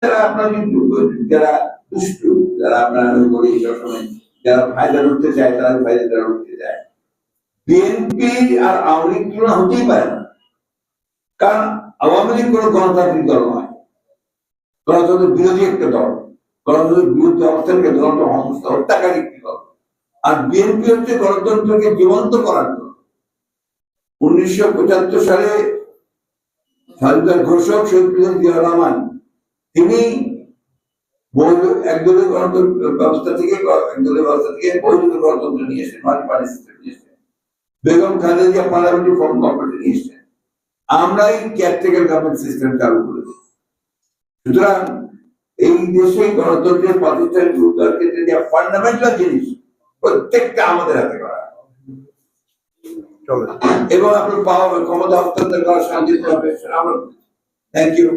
আপনার যারা দুষ্টু, যারা আপনার বলি সবসময় যারা ফায়দা উঠতে চায়, তারা ফায়দা উঠতে চায়। বিএনপি আর আওয়ামী লীগ তুলনা হতেই পারে না, কারণ আওয়ামী লীগ কোনো গণতান্ত্রিক দল নয়, গণতন্ত্রের বিরোধী একটা দল, গণতন্ত্রের বিরুদ্ধে অবস্থানকে দলটা হত্যাকারী একটি দল। আর বিএনপি হচ্ছে গণতন্ত্রকে জীবন্ত করার দল। 1975 সালে স্বাধীনতার ঘোষক শহীদ প্রেসিডেন্ট জিয়াউর রহমান তিনি একদলীয় গণতন্ত্র ব্যবস্থা থেকে বৈধ গণতন্ত্র নিয়ে এসেছেন, মাল্টি পার্টি সিস্টেম নিয়ে এসেছেন। Begum Khaleda Zia parliamentary form government নিয়ে এসেছেন। আমরাই কেয়ারটেকার গভর্নমেন্ট সিস্টেম চালু করেছি। সুতরাং এই দেশে গণতন্ত্রের প্রতিষ্ঠানের উদ্ধার ক্ষেত্রে যে ফান্ডামেন্টাল জিনিস প্রত্যেকটা আমাদের হাতে করা এবং আপনার পাওয়া ক্ষমতা হস্তান্তর করা শান্তিতে হবে। Thank you.